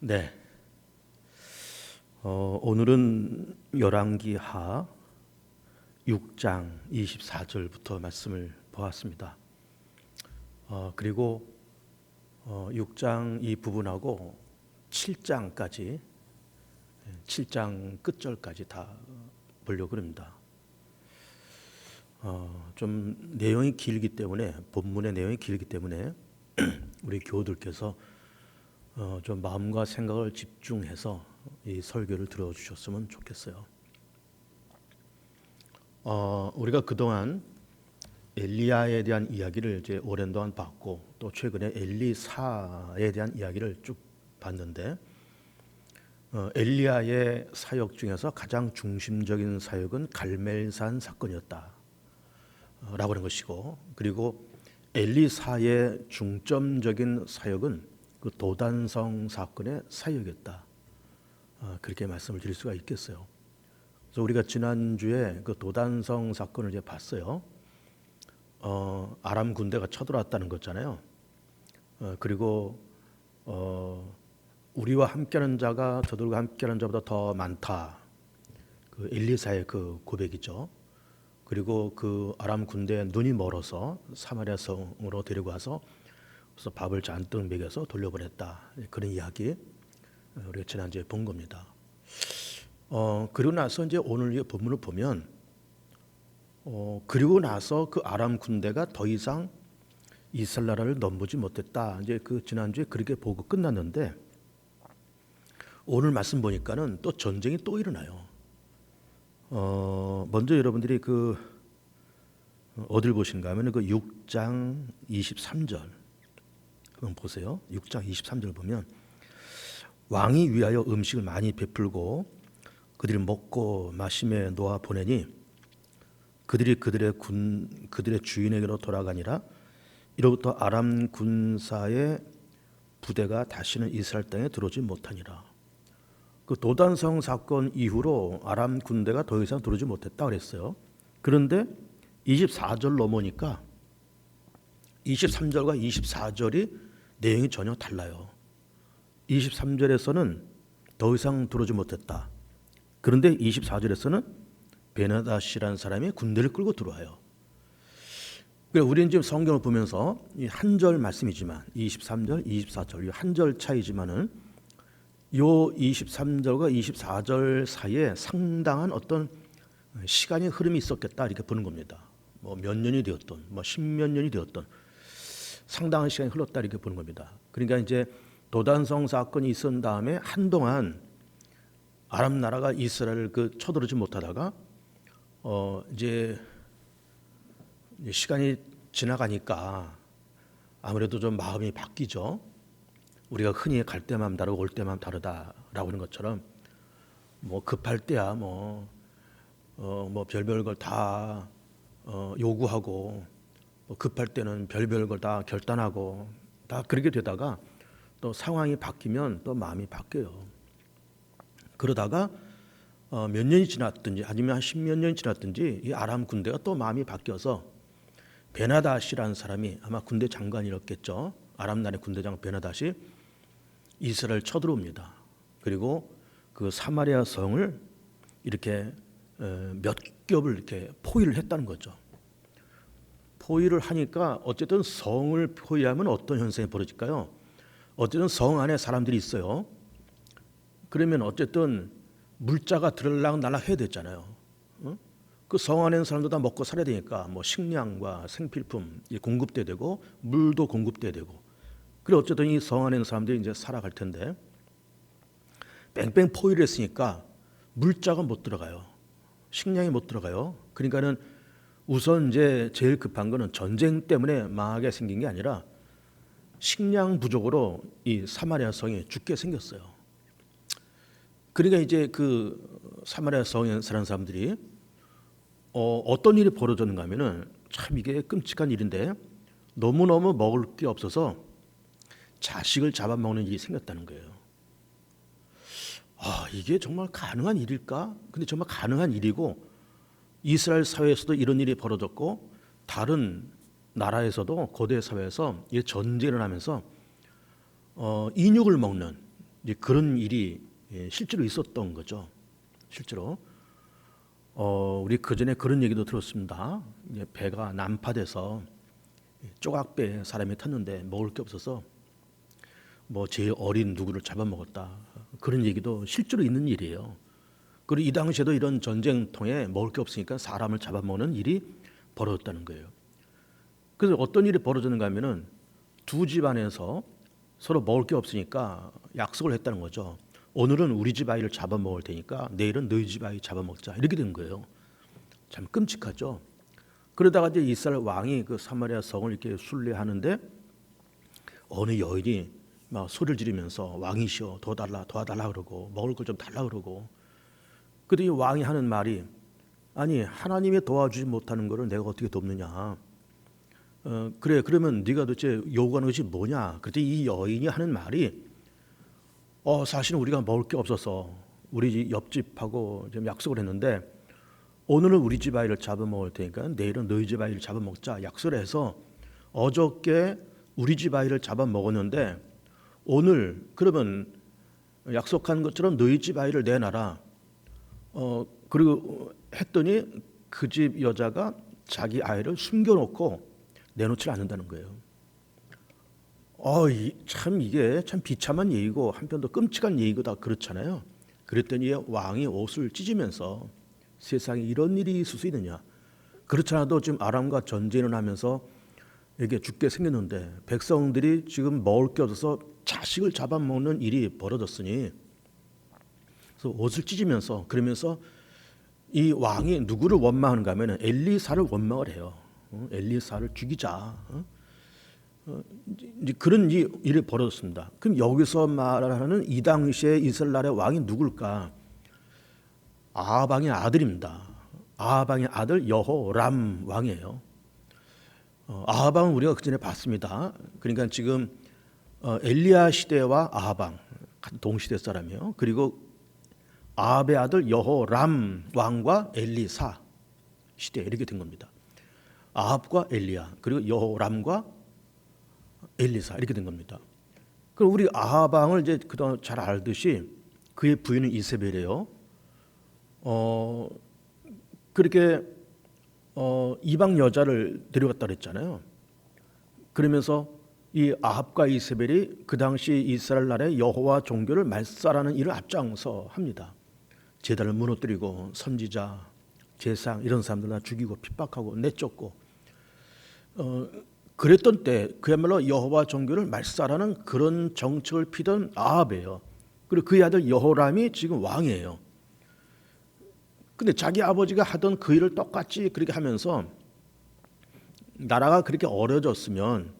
네. 오늘은 열왕기하 6장 24절부터 말씀을 보았습니다. 그리고 6장 이 부분하고 7장까지 7장 끝절까지 다 보려고 합니다. 좀 내용이 길기 때문에 본문의 내용이 길기 때문에 우리 교우들께서 좀 마음과 생각을 집중해서 이 설교를 들어주셨으면 좋겠어요. 우리가 그동안 엘리야에 대한 이야기를 이제 오랜 동안 봤고 또 최근에 엘리사에 대한 이야기를 쭉 봤는데 엘리야의 사역 중에서 가장 중심적인 사역은 갈멜산 사건이었다 라고 하는 것이고, 그리고 엘리사의 중점적인 사역은 그 도단성 사건의 사역이었다, 그렇게 말씀을 드릴 수가 있겠어요. 그래서 우리가 지난주에 그 도단성 사건을 이제 봤어요. 아람 군대가 쳐들어왔다는 거잖아요. 그리고 우리와 함께하는 자가 저들과 함께하는 자보다 더 많다, 그 엘리사의 그 고백이죠. 그리고 그 아람 군대에 눈이 멀어서 사마리아 성으로 데리고 와서 그래서 밥을 잔뜩 먹여서 돌려보냈다, 그런 이야기 우리가 지난주에 본 겁니다. 그리고 나서 이제 오늘 이 본문을 보면 그리고 나서 그 아람 군대가 더 이상 이스라엘 나라를 넘보지 못했다, 이제 그 지난주에 그렇게 보고 끝났는데 오늘 말씀 보니까는 또 전쟁이 또 일어나요. 먼저 여러분들이 그 어딜 보신가 하면 그 6장 23절 한번 보세요. 6장 23절 보면 왕이 위하여 음식을 많이 베풀고 그들이 먹고 마심에 놓아 보내니 그들이 그들의 주인에게로 돌아가니라. 이로부터 아람 군사의 부대가 다시는 이스라엘 땅에 들어오지 못하니라. 그 도단성 사건 이후로 아람 군대가 더 이상 들어오지 못했다 그랬어요. 그런데 24절 넘으니까 23절과 24절이 내용이 전혀 달라요. 23절에서는 더 이상 들어오지 못했다. 그런데 24절에서는 베나다시라는 사람이 군대를 끌고 들어와요. 우리는 지금 성경을 보면서 이 한 절 말씀이지만 23절, 24절 이 한 절 차이지만은 요 23절과 24절 사이에 상당한 어떤 시간의 흐름이 있었겠다, 이렇게 보는 겁니다. 뭐 몇 년이 되었던, 뭐 십몇 년이 되었던 상당한 시간이 흘렀다, 이렇게 보는 겁니다. 그러니까 이제 도단성 사건이 있은 다음에 한동안 아람 나라가 이스라엘을 쳐들어오지 못하다가 이제 시간이 지나가니까 아무래도 좀 마음이 바뀌죠. 우리가 흔히 갈 때만 다르고 올 때만 다르다라고 하는 것처럼 뭐 급할 때야 뭐 별별 걸 다 요구하고 급할 때는 별별 걸 다 결단하고 다 그렇게 되다가 또 상황이 바뀌면 또 마음이 바뀌어요. 그러다가 몇 년이 지났든지 아니면 한 십몇 년이 지났든지 이 아람 군대가 또 마음이 바뀌어서 베나다시라는 사람이 아마 군대 장관이었겠죠. 아람 나라의 군대장 베나다시 이스라엘 쳐들어옵니다. 그리고 그 사마리아 성을 이렇게 몇 겹을 이렇게 포위를 했다는 거죠. 포위를 하니까 어쨌든 성을 포위하면 어떤 현상이 벌어질까요? 어쨌든 성 안에 사람들이 있어요. 그러면 어쨌든 물자가 들락날락 해야 되잖아요. 그 성 안에 있는 사람도 다 먹고 살아야 되니까 뭐 식량과 생필품 공급돼야 되고 물도 공급돼야 되고. 그래 어쨌든 이 성 안에 있는 사람들이 이제 살아갈 텐데 뺑뺑 포위를 했으니까 물자가 못 들어가요. 식량이 못 들어가요. 그러니까는 우선 이제 제일 급한 거는 전쟁 때문에 망하게 생긴 게 아니라 식량 부족으로 이 사마리아 성이 죽게 생겼어요. 그러니까 이제 그 사마리아 성에 사는 사람들이 어떤 일이 벌어졌는가 하면은 참 이게 끔찍한 일인데 너무너무 먹을 게 없어서 자식을 잡아먹는 일이 생겼다는 거예요. 이게 정말 가능한 일일까? 근데 정말 가능한 일이고 이스라엘 사회에서도 이런 일이 벌어졌고 다른 나라에서도 고대 사회에서 이 전쟁이 일어나면서 인육을 먹는 이제 그런 일이 실제로 있었던 거죠. 실제로 우리 그 전에 그런 얘기도 들었습니다. 이제 배가 난파돼서 쪼각배 사람이 탔는데 먹을 게 없어서 뭐 제일 어린 누구를 잡아먹었다. 그런 얘기도 실제로 있는 일이에요. 그리고 이 당시에도 이런 전쟁통에 먹을 게 없으니까 사람을 잡아먹는 일이 벌어졌다는 거예요. 그래서 어떤 일이 벌어졌는가 하면은 두 집안에서 서로 먹을 게 없으니까 약속을 했다는 거죠. 오늘은 우리 집 아이를 잡아먹을 테니까 내일은 너희 집 아이 잡아먹자. 이렇게 된 거예요. 참 끔찍하죠. 그러다가 이제 이스라엘 왕이 그 사마리아 성을 이렇게 순례하는데 어느 여인이 막 소리를 지르면서 왕이시여 도와달라 그러고 먹을 걸 좀 달라 그러고, 그때 이 왕이 하는 말이, 아니 하나님이 도와주지 못하는 거를 내가 어떻게 돕느냐. 그래 그러면 네가 도대체 요구하는 것이 뭐냐. 그때 이 여인이 하는 말이, 사실은 우리가 먹을 게 없어서 우리 옆집하고 좀 약속을 했는데 오늘은 우리 집 아이를 잡아먹을 테니까 내일은 너희 집 아이를 잡아먹자 약속을 해서 어저께 우리 집 아이를 잡아먹었는데 오늘 그러면 약속한 것처럼 너희 집 아이를 내놔라. 그리고 했더니 그 집 여자가 자기 아이를 숨겨놓고 내놓지 않는다는 거예요. 참 이게 참 비참한 얘기고 한편도 끔찍한 얘기고 다 그렇잖아요. 그랬더니 왕이 옷을 찢으면서 세상에 이런 일이 있을 수 있느냐. 그렇지 않아도 지금 아람과 전쟁을 하면서 이게 죽게 생겼는데 백성들이 지금 먹을 게 없어서 자식을 잡아먹는 일이 벌어졌으니, 그래서 옷을 찢으면서 그러면서 이 왕이 누구를 원망하는가 하면 엘리사를 원망을 해요. 엘리사를 죽이자. 이제 그런 일이 벌어졌습니다. 그럼 여기서 말하는 이 당시에 이스라엘의 왕이 누굴까? 아하방의 아들입니다. 아하방의 아들 여호람 왕이에요. 아하방은 우리가 그전에 봤습니다. 그러니까 지금 엘리야 시대와 아하방 동시대 사람이에요. 그리고 아합의 아들 여호람 왕과 엘리사 시대 이렇게 된 겁니다. 아합과 엘리야 그리고 여호람과 엘리사 이렇게 된 겁니다. 그럼 우리 아하방을 이제 그동안 잘 알듯이 그의 부인은 이세벨이에요. 그렇게 이방 여자를 데려갔다 그랬잖아요. 그러면서 이 아합과 이세벨이 그 당시 이스라엘 나라의 여호와 종교를 말살하는 일을 앞장서 합니다. 제단을 무너뜨리고 선지자, 제상 이런 사람들 다 죽이고 핍박하고 내쫓고, 그랬던 때 그야말로 여호와 종교를 말살하는 그런 정책을 피던 아합이에요. 그리고 그의 아들 여호람이 지금 왕이에요. 근데 자기 아버지가 하던 그 일을 똑같이 그렇게 하면서 나라가 그렇게 어려졌으면,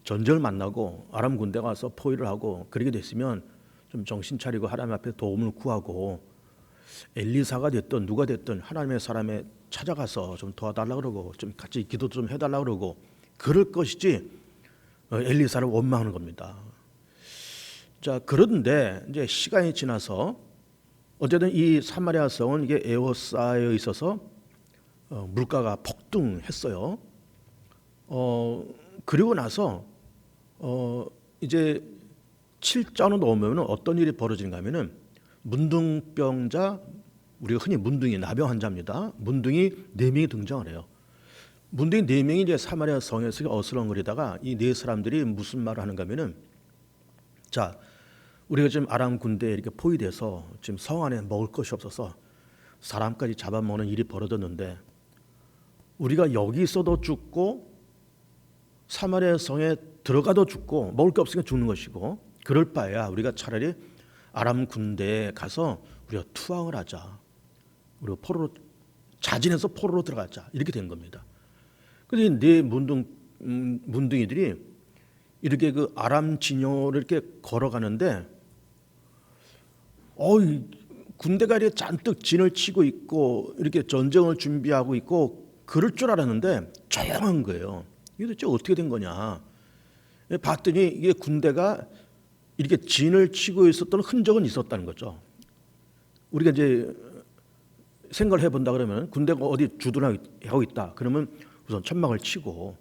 전쟁을 만나고 아람 군대가 와서 포위를 하고 그렇게 됐으면 좀 정신 차리고 하나님 앞에 도움을 구하고 엘리사가 됐든 누가 됐든 하나님의 사람에 찾아가서 좀 도와달라 그러고 좀 같이 기도도 좀 해달라 그러고 그럴 것이지 엘리사를 원망하는 겁니다. 자, 그런데 이제 시간이 지나서 어쨌든 이 사마리아 성은 이게 에워싸여 있어서 물가가 폭등했어요. 그리고 나서 이제 7장으로 넘으면 어떤 일이 벌어지는가 하면은 문둥병자, 우리가 흔히 문둥이 나병 환자입니다. 문둥이 4명이 등장을 해요. 문둥이 4명이 이제 사마리아 성에서 어슬렁거리다가 이 4사람들이 무슨 말을 하는가 하면은, 자, 우리가 지금 아람 군대에 이렇게 포위돼서 지금 성 안에 먹을 것이 없어서 사람까지 잡아먹는 일이 벌어졌는데 우리가 여기 있어도 죽고 사마리아 성에 들어가도 죽고 먹을 게 없으니까 죽는 것이고, 그럴 바에야 우리가 차라리 아람 군대에 가서 우리가 투항을 하자. 우리가 포로로 자진해서 포로로 들어가자. 이렇게 된 겁니다. 그래서 네 문둥이들이 이렇게 그 아람 진영을 이렇게 걸어가는데, 군대가 이렇게 잔뜩 진을 치고 있고 이렇게 전쟁을 준비하고 있고 그럴 줄 알았는데 조용한 거예요. 이게 도대체 어떻게 된 거냐? 봤더니 이게 군대가 이렇게 진을 치고 있었던 흔적은 있었다는 거죠. 우리가 이제 생각을 해본다 그러면 군대가 어디 주둔하고 있다 그러면 우선 천막을 치고,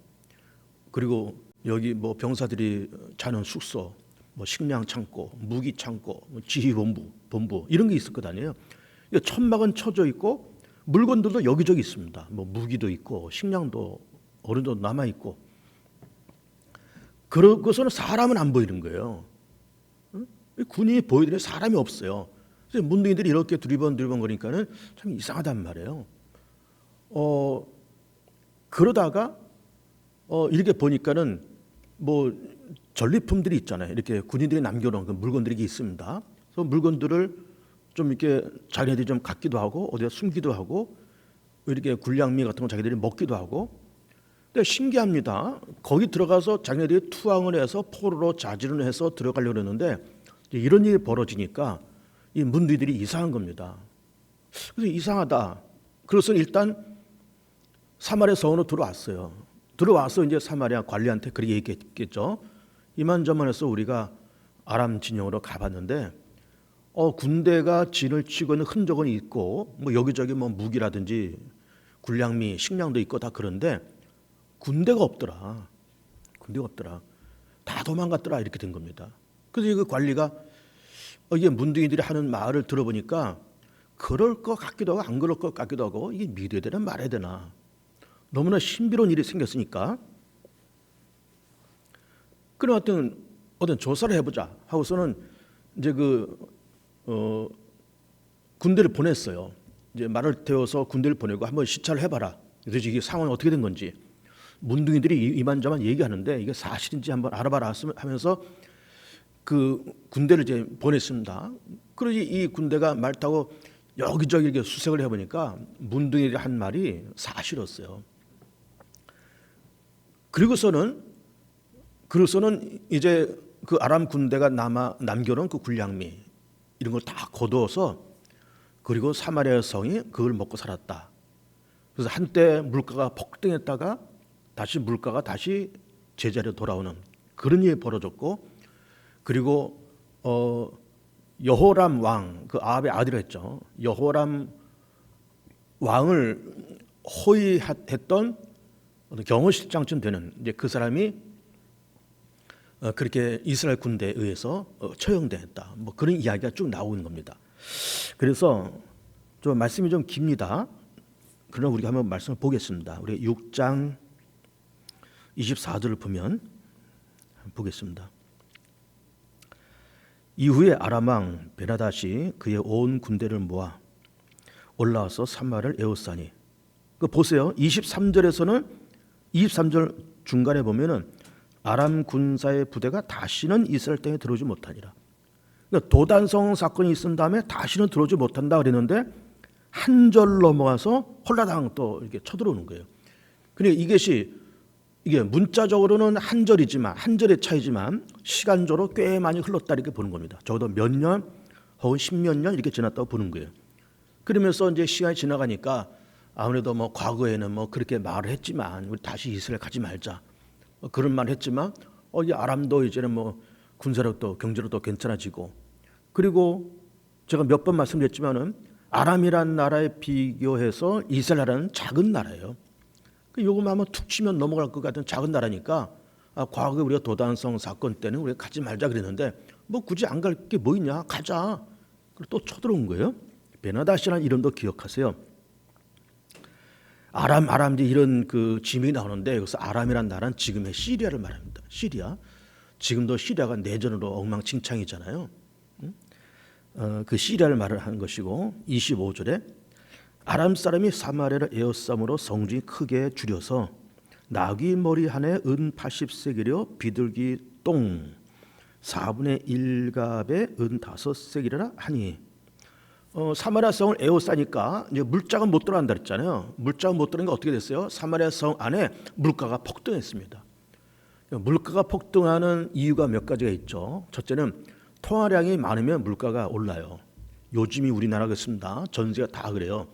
그리고 여기 뭐 병사들이 자는 숙소, 뭐 식량 창고, 무기 창고, 뭐 지휘본부 이런 게 있을 것 아니에요. 천막은 쳐져 있고 물건들도 여기저기 있습니다. 뭐 무기도 있고 식량도 어느 정도 남아 있고. 그러고서는 사람은 안 보이는 거예요. 군인이 보이더니 사람이 없어요. 그래서 문둥이들이 이렇게 두리번 거니까는 참 이상하단 말이에요. 그러다가 이렇게 보니까는 뭐 전리품들이 있잖아요. 이렇게 군인들이 남겨놓은 그 물건들이 있습니다. 그래서 물건들을 좀 이렇게 자기네들이 좀 갖기도 하고 어디다 숨기도 하고 이렇게 군량미 같은 거 자기들이 먹기도 하고. 근데 신기합니다. 거기 들어가서 자기네들이 투항을 해서 포로로 자진을 해서 들어가려고 했는데 이런 일이 벌어지니까 이 문둥이들이 이상한 겁니다. 그래서 이상하다. 그래서 일단 사마리아 성으로 들어왔어요. 들어와서 이제 사마리아 관리한테 그렇게 얘기했겠죠. 이만저만해서 우리가 아람 진영으로 가봤는데 군대가 진을 치고 있는 흔적은 있고 뭐 여기저기 뭐 무기라든지 군량미, 식량도 있고 다 그런데 군대가 없더라. 다 도망갔더라. 이렇게 된 겁니다. 그래서 그 관리가 이게 문둥이들이 하는 말을 들어보니까 그럴 것 같기도 하고 안 그럴 것 같기도 하고 이게 믿어야 되나 말아야 되나 너무나 신비로운 일이 생겼으니까 그럼 어떤 조사를 해보자 하고서는 이제 군대를 보냈어요. 이제 말을 태워서 군대를 보내고 한번 시찰을 해봐라. 그래서 이게 상황이 어떻게 된 건지 문둥이들이 이만저만 얘기하는데 이게 사실인지 한번 알아봐라 하면서 그 군대를 이제 보냈습니다. 그러지 이 군대가 말 타고 여기저기 이렇게 수색을 해보니까 문둥이들이 한 말이 사실이었어요. 그리고서는 이제 그 아람 군대가 남겨놓은 그 군량미 이런 걸 다 거두어서 그리고 사마리아 성이 그걸 먹고 살았다. 그래서 한때 물가가 폭등했다가 다시 물가가 다시 제자리로 돌아오는 그런 일이 벌어졌고 그리고 여호람 왕 그 아합의 아들이었죠. 여호람 왕을 호위했던 경호실장쯤 되는 이제 그 사람이 그렇게 이스라엘 군대에 의해서 처형됐다. 뭐 그런 이야기가 쭉 나오는 겁니다. 그래서 좀 말씀이 좀 깁니다. 그러나 우리가 한번 말씀을 보겠습니다. 우리 6장 24절을 보면 보겠습니다. 이후에 아람 왕 베나닷이 그의 온 군대를 모아 올라와서 산마를 에워싸니 그 보세요. 23절에서는 23절 중간에 보면은 아람 군사의 부대가 다시는 이스라엘 땅에 들어오지 못하니라. 그러니까 도단성 사건이 있은 다음에 다시는 들어오지 못한다 그랬는데 한 절 넘어가서 홀라당 또 이렇게 쳐들어오는 거예요. 그러니까 이게 문자적으로는 한 절이지만 한 절의 차이지만 시간적으로 꽤 많이 흘렀다 이렇게 보는 겁니다. 적어도 몇 년 혹은 10몇 년 이렇게 지났다고 보는 거예요. 그러면서 이제 시간이 지나가니까 아무래도 뭐 과거에는 뭐 그렇게 말을 했지만 우리 다시 이스라엘 가지 말자 그런 말을 했지만 이 아람도 이제는 뭐 군사력도 경제력도 괜찮아지고 그리고 제가 몇 번 말씀드렸지만은 아람이란 나라에 비교해서 이스라엘은 작은 나라예요. 요거만 한번 툭 치면 넘어갈 것 같은 작은 나라니까 과거에 우리가 도단성 사건 때는 우리가 가지 말자 그랬는데 뭐 굳이 안 갈 게 뭐 있냐 가자. 그리고 또 쳐들어온 거예요. 베나닷이라는 이름도 기억하세요. 아람 이제 이런 그 지명이 나오는데 여기서 아람이란 나라는 지금의 시리아를 말합니다. 시리아. 지금도 시리아가 내전으로 엉망진창이잖아요. 그 시리아를 말을 하는 것이고 25절에 아람 사람이 사마리아를 에워싸므로 성중이 크게 줄여서 나귀 머리 한 해 은 80세겔이요 비둘기 똥 4분의 1갑에 은 5세겔이라 하니 사마리아 성을 에워싸니까 이제 물자가 못 들어간다 그랬잖아요. 물자가 못 들어가니까 어떻게 됐어요? 사마리아 성 안에 물가가 폭등했습니다. 물가가 폭등하는 이유가 몇 가지가 있죠. 첫째는 통화량이 많으면 물가가 올라요. 요즘이 우리나라 그렇습니다. 전 세계가 다 그래요.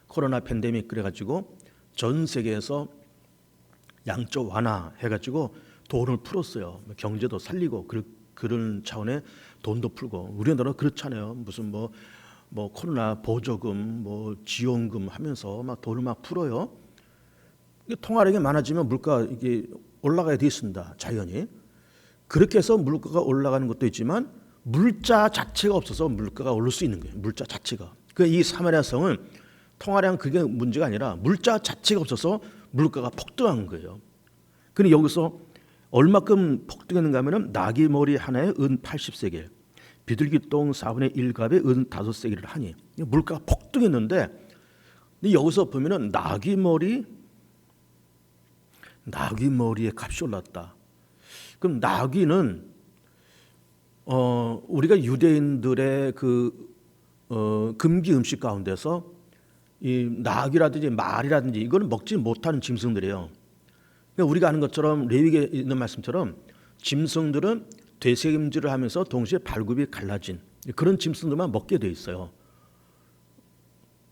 코로나 팬데믹 그래가지고 전 세계에서 양적 완화해가지고 돈을 풀었어요. 경제도 살리고 그런 차원의 돈도 풀고 우리나라 그렇잖아요. 무슨 뭐 코로나 보조금, 뭐 지원금 하면서 막 돈을 막 풀어요. 통화량이 많아지면 물가 이게 올라가야 돼 있습니다. 자연히. 그렇게 해서 물가가 올라가는 것도 있지만 물자 자체가 없어서 물가가 오를 수 있는 거예요. 물자 자체가. 이 사마리아 성은 통화량 그게 문제가 아니라 물자 자체가 없어서 물가가 폭등한 거예요. 근데 여기서 얼마큼 폭등했는가 하면은 나귀 머리 하나에 은 80세겔, 비둘기 똥 4분의 1갑에 은 5세겔을 하니 물가가 폭등했는데, 근데 여기서 보면은 나귀 머리의 값이 올랐다. 그럼 나귀는 우리가 유대인들의 금기 음식 가운데서 이 나귀라든지 말이라든지 이거는 먹지 못하는 짐승들이에요. 그러니까 우리가 아는 것처럼 레위기에 있는 말씀처럼 짐승들은 되새김질을 하면서 동시에 발굽이 갈라진 그런 짐승들만 먹게 돼 있어요.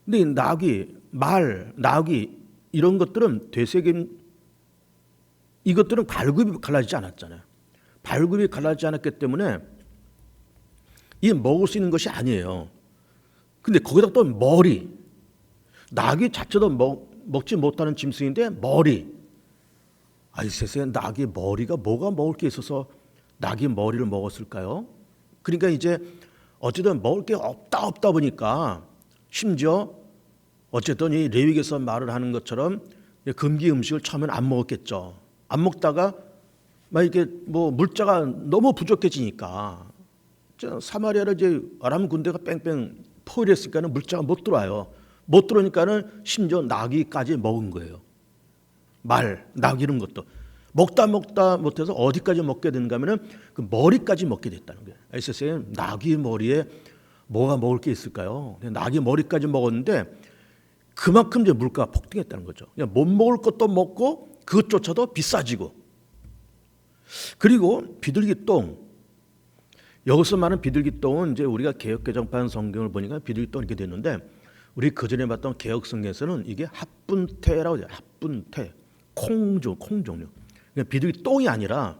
근데 나귀, 말, 나귀 이런 것들은 이것들은 발굽이 갈라지지 않았잖아요. 발굽이 갈라지지 않았기 때문에 이게 먹을 수 있는 것이 아니에요. 근데 거기다 또 머리, 나귀 자체도 먹지 못하는 짐승인데 머리, 아이 세상에 나귀 머리가 뭐가 먹을 게 있어서 나귀 머리를 먹었을까요? 그러니까 이제 어쨌든 먹을 게 없다 보니까 심지어 어쨌든 이 레위기에서 말을 하는 것처럼 금기 음식을 처음에는 안 먹었겠죠. 안 먹다가 막 이렇게 물자가 너무 부족해지니까 사마리아를 이제 아람 군대가 뺑뺑 포위했으니까는 물자가 못 들어와요. 못 들어오니까는 심지어 나귀까지 먹은 거예요. 말, 나귀 이런 것도 먹다 못해서 어디까지 먹게 되는가 하면은 그 머리까지 먹게 됐다는 거예요. 세상에 나귀 머리에 뭐가 먹을 게 있을까요? 나귀 머리까지 먹었는데 그만큼 이제 물가가 폭등했다는 거죠. 그냥 못 먹을 것도 먹고 그것조차도 비싸지고. 그리고 비둘기 똥. 여기서 말하는 비둘기 똥은 이제 우리가 개역개정판 성경을 보니까 비둘기 똥 이렇게 됐는데, 우리 그 전에 봤던 개역 성경에서는 이게 합분태라고 해요. 합분태, 콩 종류. 그러니까 비둘기 똥이 아니라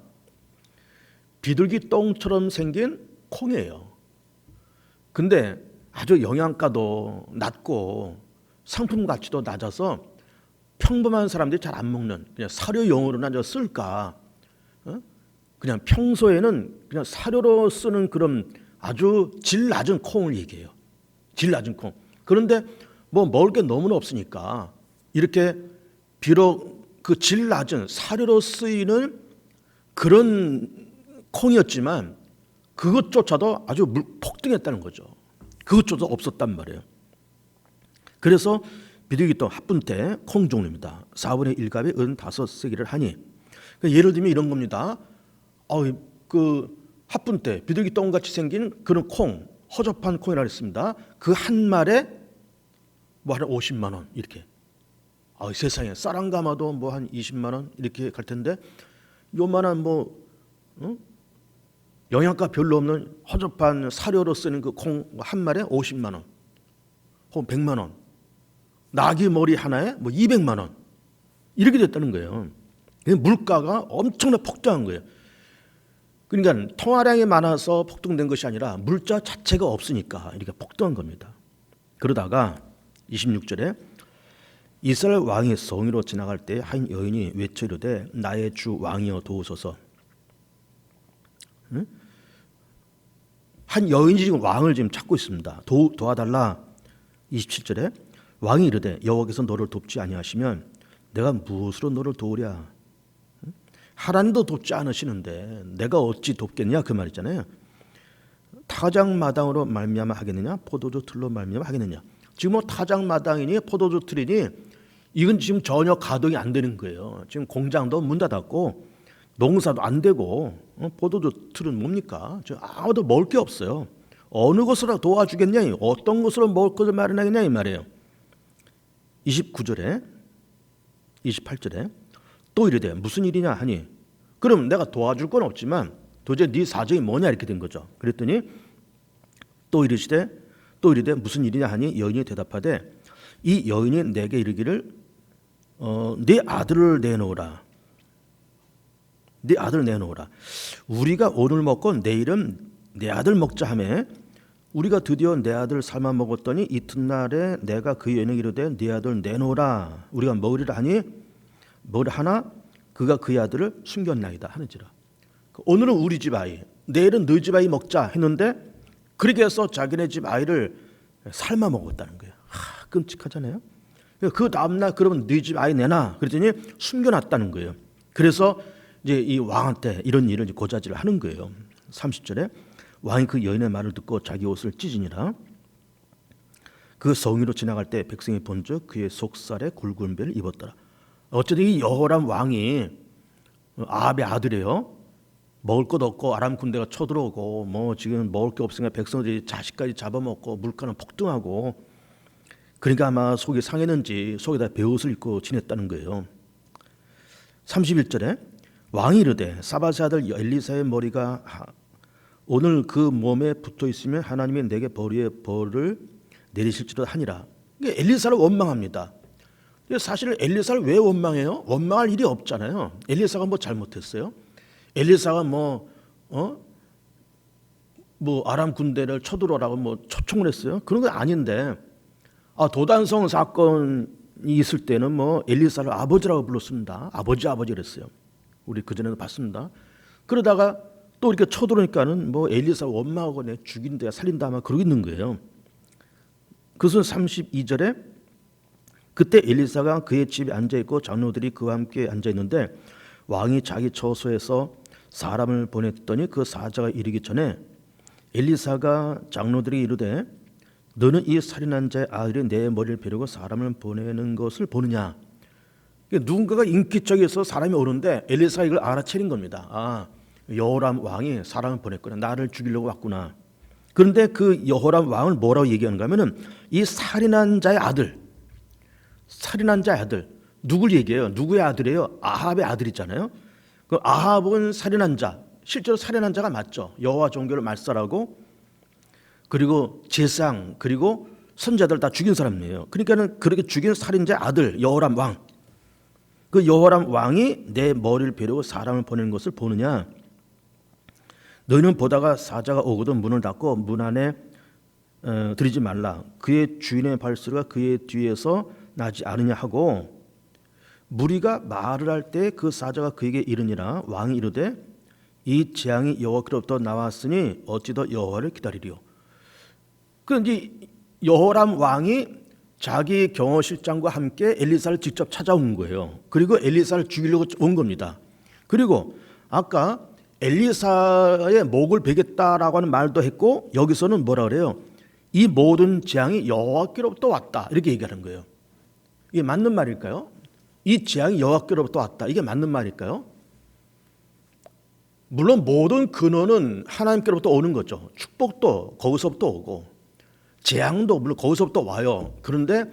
비둘기 똥처럼 생긴 콩이에요. 근데 아주 영양가도 낮고 상품 가치도 낮아서 평범한 사람들이 잘 안 먹는, 그냥 사료용으로나 쓸까? 그냥 평소에는 그냥 사료로 쓰는 그런 아주 질 낮은 콩을 얘기해요. 질 낮은 콩. 그런데 먹을 게 너무나 없으니까 이렇게 비록 그 질 낮은 사료로 쓰이는 그런 콩이었지만 그것조차도 아주 폭등했다는 거죠. 그것조차도 없었단 말이에요. 그래서 비둘기 똥 합분태 콩 종류입니다. 4분의 1갑에 은 5세기를 하니, 그러니까 예를 들면 이런 겁니다. 그 합분태 비둘기 똥같이 생긴 그런 콩, 허접한 콩이라고 했습니다. 그 한 말에 한 50만 원 이렇게. 세상에 쌀 한 가마도 한 20만 원 이렇게 갈 텐데 요만한 영양가 별로 없는 허접한 사료로 쓰는 그 콩 한 마리에 50만 원, 혹은 100만 원, 나귀 머리 하나에 200만 원 이렇게 됐다는 거예요. 물가가 엄청나게 폭등한 거예요. 그러니까 통화량이 많아서 폭등된 것이 아니라 물자 자체가 없으니까 이렇게 폭등한 겁니다. 그러다가 26절에 이스라엘 왕이 성으로 지나갈 때 한 여인이 외쳐 이르되 나의 주 왕이여 도우소서. 한 여인이 지금 왕을 지금 찾고 있습니다. 도와달라. 27절에 왕이 이르되 여호와께서 너를 돕지 아니하시면 내가 무엇으로 너를 도우랴. 하나님도 돕지 않으시는데 내가 어찌 돕겠냐 그 말이잖아요. 타작마당으로 말미암아 하겠느냐 포도주 틀로 말미암아 하겠느냐. 지금 타작마당이니 포도주 틀이니 이건 지금 전혀 가동이 안 되는 거예요. 지금 공장도 문 닫았고 농사도 안 되고 포도주 틀은 뭡니까? 아무도 먹을 게 없어요. 어느 것으로 도와주겠냐, 어떤 것으로 먹을 것을 마련하겠냐 이 말이에요. 29절에 28절에 또 이르되 무슨 일이냐 하니, 그럼 내가 도와줄 건 없지만 도대체 네 사정이 뭐냐 이렇게 된 거죠. 그랬더니 또 이르되 무슨 일이냐 하니 여인이 대답하되 이 여인이 내게 이르기를 네 아들을 내놓으라. 네 아들 내놓으라. 우리가 오늘 먹고 내일은 내 아들 먹자 하매 우리가 드디어 내 아들 삶아 먹었더니 이튿날에 내가 그 여인에게 이르되 네 아들 내놓으라. 우리가 먹으리라 하니 뭘 하나 그가 그의 아들을 숨겼나이다 하는지라. 오늘은 우리 집 아이, 내일은 너희 집 아이 먹자 했는데 그렇게 해서 자기네 집 아이를 삶아 먹었다는 거예요. 끔찍하잖아요. 그 다음날 그러면 너희 집 아이 내놔 그랬더니 숨겨놨다는 거예요. 그래서 이제 이 왕한테 이런 일을 고자질을 하는 거예요. 30절에 왕이 그 여인의 말을 듣고 자기 옷을 찢으니라. 그 성위로 지나갈 때 백성이 본즉 그의 속살에 굵은 배를 입었더라. 어쨌든 이 여호람 왕이 아합의 아들이에요. 먹을 것 없고 아람 군대가 쳐들어오고 뭐 지금 먹을 게 없으니까 백성들이 자식까지 잡아먹고 물가는 폭등하고 그러니까 아마 속이 상했는지 속에다 베옷을 입고 지냈다는 거예요. 31절에 왕이 이르되 사밧의 아들 엘리사의 머리가 오늘 그 몸에 붙어 있으면 하나님이 내게 벌을 내리실지도 하니라. 엘리사를 원망합니다. 사실 엘리사를 왜 원망해요? 원망할 일이 없잖아요. 엘리사가 뭐 잘못했어요? 엘리사가 뭐 아람 군대를 쳐들어오라고 뭐 초청을 했어요? 그런 건 아닌데 도단성 사건이 있을 때는 뭐 엘리사를 아버지라고 불렀습니다. 아버지 그랬어요. 우리 그전에도 봤습니다. 그러다가 또 이렇게 쳐들어오니까는 뭐 엘리사 원망하고 내 죽인다 살린다 아마 그러고 있는 거예요. 그것은 32절에 그때 엘리사가 그의 집에 앉아있고 장로들이 그와 함께 앉아있는데 왕이 자기 처소에서 사람을 보냈더니 그 사자가 이르기 전에 엘리사가 장로들이 이르되 너는 이 살인한 자의 아들이 내 머리를 베려고 사람을 보내는 것을 보느냐. 누군가가 인기척에서 사람이 오는데 엘리사가 이걸 알아채린 겁니다. 여호람 왕이 사람을 보냈구나. 나를 죽이려고 왔구나. 그런데 그 여호람 왕을 뭐라고 얘기하는가 하면은 이 살인한 자의 아들 누굴 얘기해요? 누구의 아들이에요? 아합의 아들이잖아요. 그 아합은 살인한 자, 실제로 살인한 자가 맞죠. 여호와 종교를 말살하고 그리고 제상 그리고 선자들 다 죽인 사람이에요. 그러니까는 그렇게 죽인 살인자의 아들 여호람 왕. 그 여호람 왕이 내 머리를 베려고 사람을 보내는 것을 보느냐? 너희는 보다가 사자가 오거든 문을 닫고 문 안에 들이지 말라. 그의 주인의 발소리가 그의 뒤에서 나지 않으냐 하고 무리가 말을 할 때 그 사자가 그에게 이르니라. 왕이 이르되 이 재앙이 여호와께로부터 나왔으니 어찌 더 여호와를 기다리리요. 그런데 여호람 왕이 자기 경호실장과 함께 엘리사를 직접 찾아온 거예요. 그리고 엘리사를 죽이려고 온 겁니다. 그리고 아까 엘리사의 목을 베겠다라고 하는 말도 했고 여기서는 뭐라 그래요? 이 모든 재앙이 여호와께로부터 왔다 이렇게 얘기하는 거예요. 이게 맞는 말일까요? 이 재앙이 여호와께로부터 왔다 이게 맞는 말일까요? 물론 모든 근원은 하나님께로부터 오는 거죠. 축복도 거기서부터 오고 재앙도 물론 거기서부터 와요. 그런데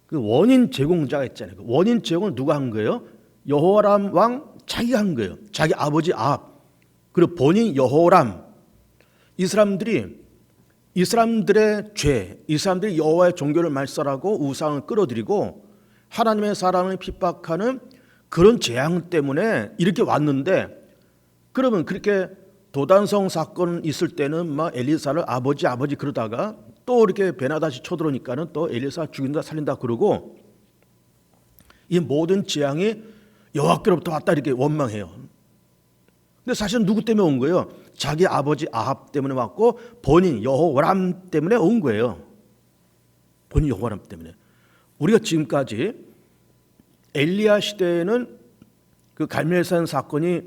그 원인 제공자가 있잖아요. 그 원인 제공을 누가 한 거예요? 여호람 왕 자기가 한 거예요. 자기 아버지 아합 그리고 본인 여호람. 이 사람들의 죄, 이 사람들이 여호와의 종교를 말살하고 우상을 끌어들이고 하나님의 사람을 핍박하는 그런 재앙 때문에 이렇게 왔는데 그러면 그렇게 도단성 사건 있을 때는 막 엘리사를 아버지 그러다가 또 이렇게 베나다시 쳐들어오니까는 또 엘리사 죽인다 살린다 그러고 이 모든 재앙이 여호와께로부터 왔다 이렇게 원망해요. 근데 사실은 누구 때문에 온 거예요? 자기 아버지 아합 때문에 왔고 본인 여호람 때문에 온 거예요. 본인 여호람 때문에. 우리가 지금까지 엘리야 시대에는 그 갈멜산 사건이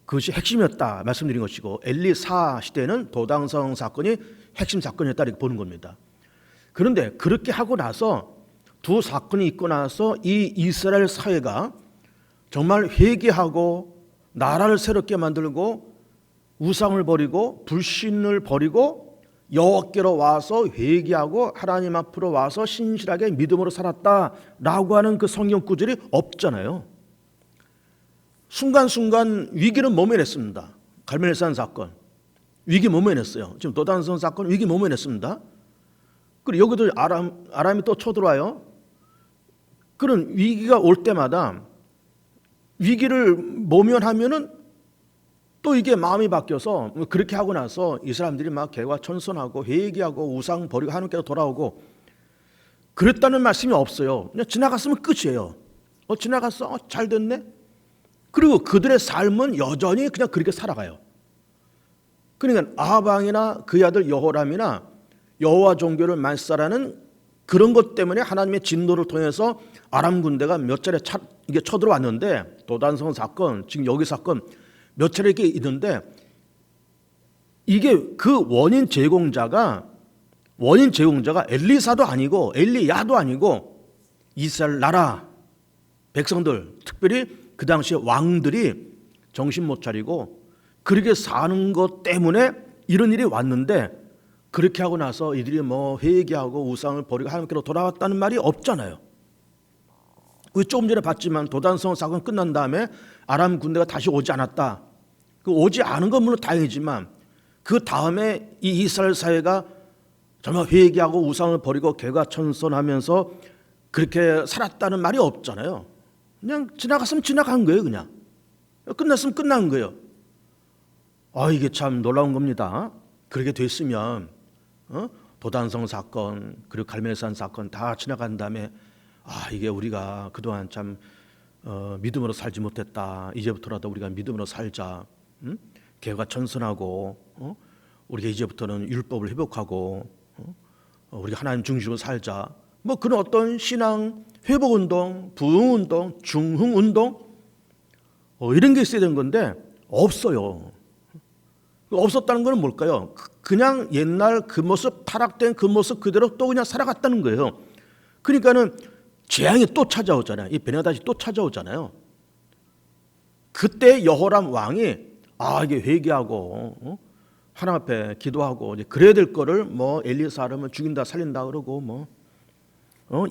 그것이 핵심이었다 말씀드린 것이고 엘리사 시대에는 도당성 사건이 핵심 사건이었다 이렇게 보는 겁니다. 그런데 그렇게 하고 나서 두 사건이 있고 나서 이 이스라엘 사회가 정말 회개하고 나라를 새롭게 만들고 우상을 버리고 불신을 버리고 여호와께로 와서 회개하고 하나님 앞으로 와서 신실하게 믿음으로 살았다라고 하는 그 성경 구절이 없잖아요. 순간순간 위기는 모면했습니다. 갈멜산 사건 위기 모면했어요. 지금 도단성 사건 위기 모면했습니다. 그리고 여기도 아람이 또 쳐들어와요. 그런 위기가 올 때마다 위기를 모면하면은 또 이게 마음이 바뀌어서 그렇게 하고 나서 이 사람들이 막 개과천선하고 회개하고 우상 버리고 하나님께로 돌아오고 그랬다는 말씀이 없어요. 그냥 지나갔으면 끝이에요. 지나갔어? 잘 됐네? 그리고 그들의 삶은 여전히 그냥 그렇게 살아가요. 그러니까 아방이나 그의 아들 여호람이나 여호와 종교를 말살하는 그런 것 때문에 하나님의 진노를 통해서 아람 군대가 몇 차례 이게 쳐들어왔는데, 도단성 사건, 지금 여기 사건 몇 차례 이렇게 있는데, 이게 그 원인 제공자가 엘리사도 아니고 엘리야도 아니고 이스라엘 나라 백성들, 특별히 그 당시에 왕들이 정신 못 차리고 그렇게 사는 것 때문에 이런 일이 왔는데, 그렇게 하고 나서 이들이 뭐 회개하고 우상을 버리고 하나님께로 돌아왔다는 말이 없잖아요. 우리 조금 전에 봤지만 도단성 사건 끝난 다음에 아람 군대가 다시 오지 않았다. 그 오지 않은 건 물론 다행이지만 그 다음에 이 이스라엘 사회가 정말 회개하고 우상을 버리고 개과천선하면서 그렇게 살았다는 말이 없잖아요. 그냥 지나갔으면 지나간 거예요. 그냥 끝났으면 끝난 거예요. 이게 참 놀라운 겁니다. 그렇게 됐으면 도단성 사건 그리고 갈멜산 사건 다 지나간 다음에 이게 우리가 그동안 참 믿음으로 살지 못했다. 이제부터라도 우리가 믿음으로 살자. 개과천선하고 우리가 이제부터는 율법을 회복하고 우리가 하나님 중심으로 살자. 뭐 그런 어떤 신앙 회복운동, 부흥운동, 중흥운동 이런 게 있어야 되는 건데 없어요. 없었다는 건 뭘까요? 그냥 옛날 그 모습, 타락된 그 모습 그대로 또 그냥 살아갔다는 거예요. 그러니까는 재앙이 또 찾아오잖아요. 이 베냐다시 또 찾아오잖아요. 그때 여호람 왕이 이게 회개하고 하나님 앞에 기도하고 이제 그래야 될 거를 뭐 엘리사 하면 죽인다 살린다 그러고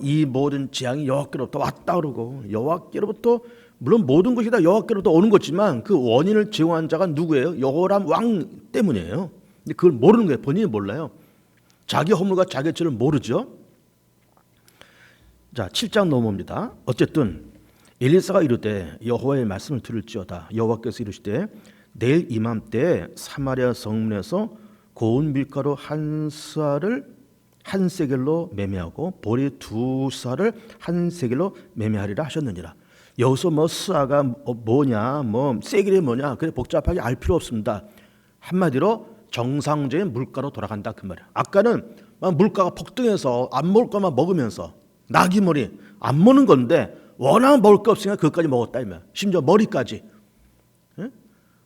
이 모든 재앙이 여호와께로부터 왔다 그러고, 여호와께로부터 물론 모든 것이 다 여호와께로부터 오는 거지만 그 원인을 제공한 자가 누구예요? 여호람 왕 때문이에요. 근데 그걸 모르는 거예요. 본인이 몰라요. 자기 허물과 자기 죄를 모르죠. 자, 7장 넘어옵니다. 어쨌든 엘리사가 이르되 여호와의 말씀을 들을지어다. 여호와께서 이르시되 내일 이맘때 사마리아 성문에서 고운 밀가루 한 스아를 한 세겔로 매매하고 보리 두 스아를 한 세겔로 매매하리라 하셨느니라. 여기서 뭐 스아가 뭐냐, 뭐 세겔이 뭐냐, 그래 복잡하게 알 필요 없습니다. 한마디로 정상적인 물가로 돌아간다 그 말이야. 아까는 물가가 폭등해서 안 먹을 것만 먹으면서 나귀머리 안 먹는 건데 워낙 먹을 거 없으니까 그것까지 먹었다 이면 심지어 머리까지.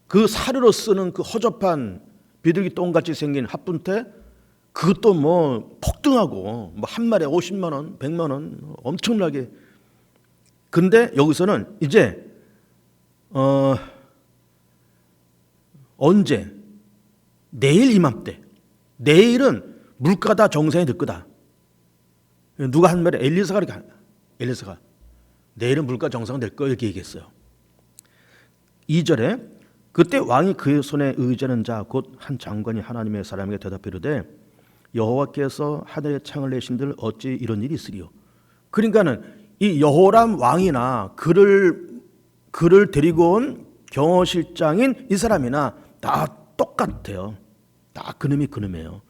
그 사료로 쓰는 그 허접한 비둘기 똥같이 생긴 합분태 그것도 뭐 폭등하고 뭐 한 마리에 50만 원, 100만 원 엄청나게. 근데 여기서는 이제 언제? 내일 이맘때. 내일은 물가가 다 정상이 될 거다. 누가 한 말에 엘리사가 이렇게 엘리사가 내일은 물가 정상될 거 이렇게 얘기했어요. 2절에 그때 왕이 그의 손에 의지하는 자 곧 한 장관이 하나님의 사람에게 대답하되 여호와께서 하늘의 창을 내신들 어찌 이런 일이 있으리요. 그러니까는 이 여호람 왕이나 그를 데리고 온 경호실장인 이 사람이나 다 똑같아요. 다 그놈이에요.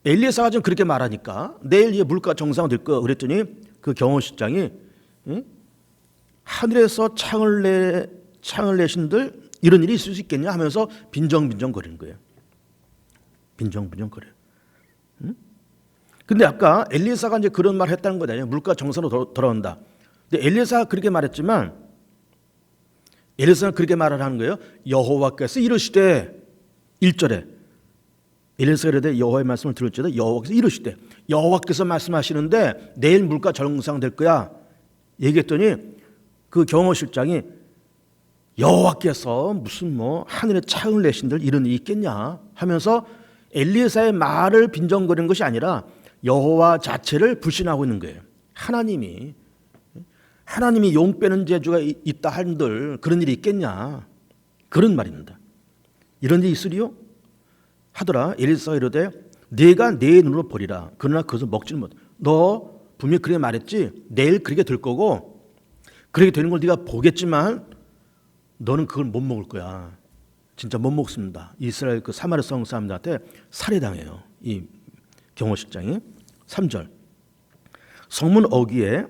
엘리사가 좀 그렇게 말하니까 내일 이제 물가 정상될 거 그랬더니 그 경호실장이 하늘에서 창을 내신들 이런 일이 있을 수 있겠냐 하면서 빈정빈정 거리는 거예요. 빈정빈정거려요. 근데 아까 엘리사가 이제 그런 말 했다는 거잖아요. 물가 정상으로 돌아온다. 근데 엘리사가 그렇게 말했지만 엘리사는 그렇게 말을 하는 거예요. 여호와께서 이르시되 1절에 엘리사가 이르되 여호와의 말씀을 들을지어다 여호와께서 이르시되 여호와께서 말씀하시는데 내일 물가 정상될 거야 얘기했더니 그 경호실장이 여호와께서 무슨 뭐 하늘에 창을 내신들 이런 일이 있겠냐 하면서 엘리사의 말을 빈정거리는 것이 아니라 여호와 자체를 불신하고 있는 거예요. 하나님이 용 빼는 재주가 있다 한들 그런 일이 있겠냐 그런 말입니다. 이런 일이 있으리요? 하더라. 엘리사가 이르되 네가 내 눈으로 보리라. 그러나 그것을 먹지는 못. 너 분명히 그렇게 말했지. 내일 그렇게 될 거고 그렇게 되는 걸 네가 보겠지만 너는 그걸 못 먹을 거야. 진짜 못 먹습니다. 이스라엘 그 사마리아 성 사람들한테 살해당해요. 이 경호실장이. 3절 성문 어귀에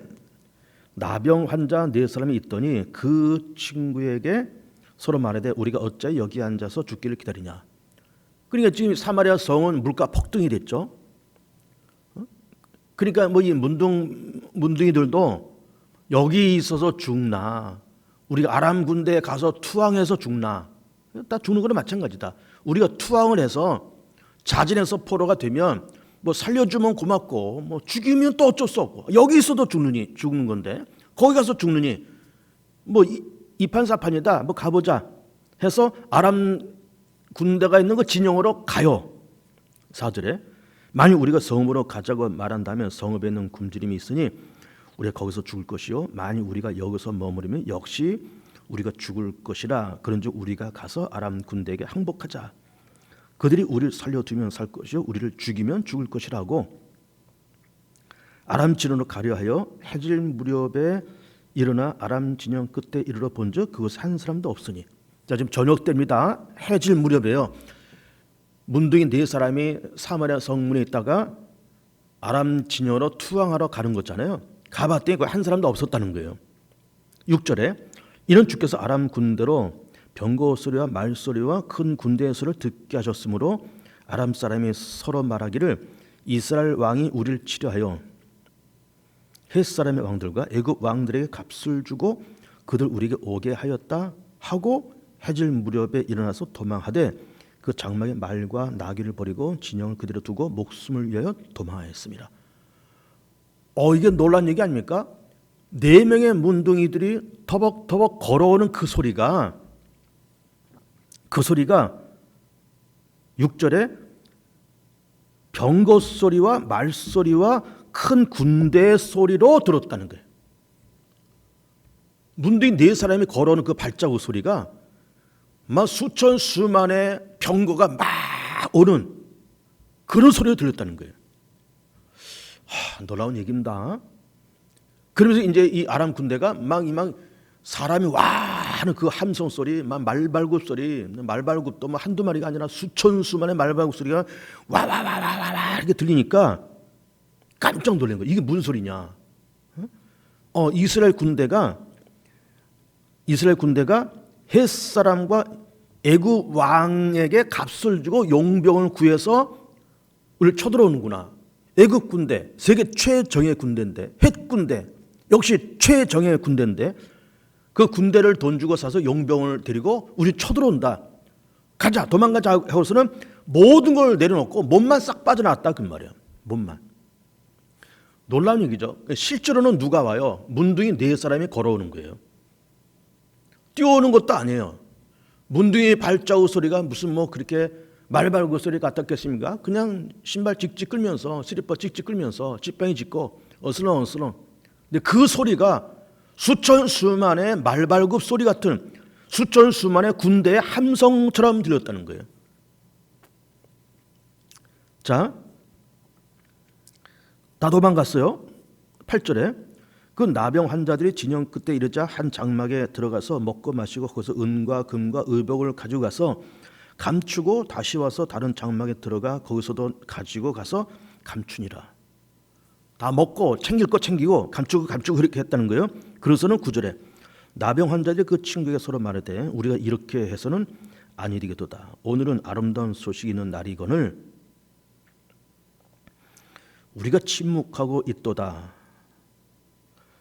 나병 환자 네 사람이 있더니 그 친구에게 서로 말하되 우리가 어찌 여기 앉아서 죽기를 기다리냐. 그러니까 지금 사마리아 성은 물가 폭등이 됐죠. 그러니까 뭐 이 문둥이들도 여기 있어서 죽나, 우리가 아람 군대에 가서 투항해서 죽나, 다 죽는 거나 마찬가지다. 우리가 투항을 해서 자진해서 포로가 되면 뭐 살려주면 고맙고 뭐 죽이면 또 어쩔 수 없고, 여기 있어도 죽는 건데 거기 가서 죽느니 뭐 이판사판이다, 뭐 가보자 해서 아람 군대가 있는 그 진영으로 가요. 4절에 만일 우리가 성읍으로 가자고 말한다면 성읍에 있는 굶주림이 있으니 우리가 거기서 죽을 것이요 만일 우리가 여기서 머무르면 역시 우리가 죽을 것이라. 그런즉 우리가 가서 아람 군대에게 항복하자. 그들이 우리를 살려두면 살 것이요 우리를 죽이면 죽을 것이라고. 아람 진영으로 가려 하여 해질 무렵에 일어나 아람 진영 끝에 이르러 본즉 그곳에 한 사람도 없으니. 자, 지금 저녁 때입니다. 해질 무렵에요. 문둥이 네 사람이 사마리아 성문에 있다가 아람 진영으로 투항하러 가는 거잖아요. 가봤더니 한 사람도 없었다는 거예요. 6절에 이는 주께서 아람 군대로 병거 소리와 말소리와 큰 군대의 소리를 듣게 하셨으므로 아람 사람이 서로 말하기를 이스라엘 왕이 우리를 치려하여 헷 사람의 왕들과 애굽 왕들에게 값을 주고 그들 우리에게 오게 하였다 하고 해질 무렵에 일어나서 도망하되 그 장막에 말과 나귀를 버리고 진영을 그대로 두고 목숨을 위하여 도망하였습니다. 이게 놀란 얘기 아닙니까? 4명의 문둥이들이 터벅터벅 걸어오는 그 소리가 6절에 병거 소리와 말소리와 큰 군대의 소리로 들었다는 거예요. 문둥이 4사람이 걸어오는 그 발자국 소리가 막 수천 수만의 병거가 막 오는 그런 소리가 들렸다는 거예요. 놀라운 얘기입니다. 그러면서 이제 이 아람 군대가 막 사람이 와 하는 그 함성 소리, 막 말발굽 소리, 말발굽도 뭐 한두 마리가 아니라 수천 수만의 말발굽 소리가 와와와와와 이렇게 들리니까 깜짝 놀란 거예요. 이게 무슨 소리냐? 이스라엘 군대가 헷 사람과 애굽 왕에게 값을 주고 용병을 구해서 우리를 쳐들어오는구나. 애굽 군대, 세계 최정예 군대인데, 헷 군대 역시 최정예 군대인데 그 군대를 돈 주고 사서 용병을 데리고 우리 쳐들어온다. 가자, 도망가자 하고서는 모든 걸 내려놓고 몸만 싹 빠져나왔다 그 말이에요. 몸만. 놀라운 얘기죠. 실제로는 누가 와요? 문둥이 4사람이 걸어오는 거예요. 뛰어오는 것도 아니에요. 문둥이 발자국 소리가 무슨 뭐 그렇게 말발굽 소리 같았겠습니까? 그냥 신발 찍찍 끌면서, 슬리퍼 찍찍 끌면서 찌빵이 짚고 어슬렁어슬렁. 근데 그 소리가 수천 수만의 말발굽 소리 같은, 수천 수만의 군대의 함성처럼 들렸다는 거예요. 자, 다 도망갔어요. 8절에 그 나병 환자들이 진영 끝에 이르자 한 장막에 들어가서 먹고 마시고 거기서 은과 금과 의복을 가지고 가서 감추고 다시 와서 다른 장막에 들어가 거기서도 가지고 가서 감추니라. 다 먹고 챙길 거 챙기고 감추고 그렇게 했다는 거예요. 그래서는 9절에 나병 환자들이 그 친구에게 서로 말하되 우리가 이렇게 해서는 아니되겠도다. 오늘은 아름다운 소식이 있는 날이거늘 우리가 침묵하고 있도다.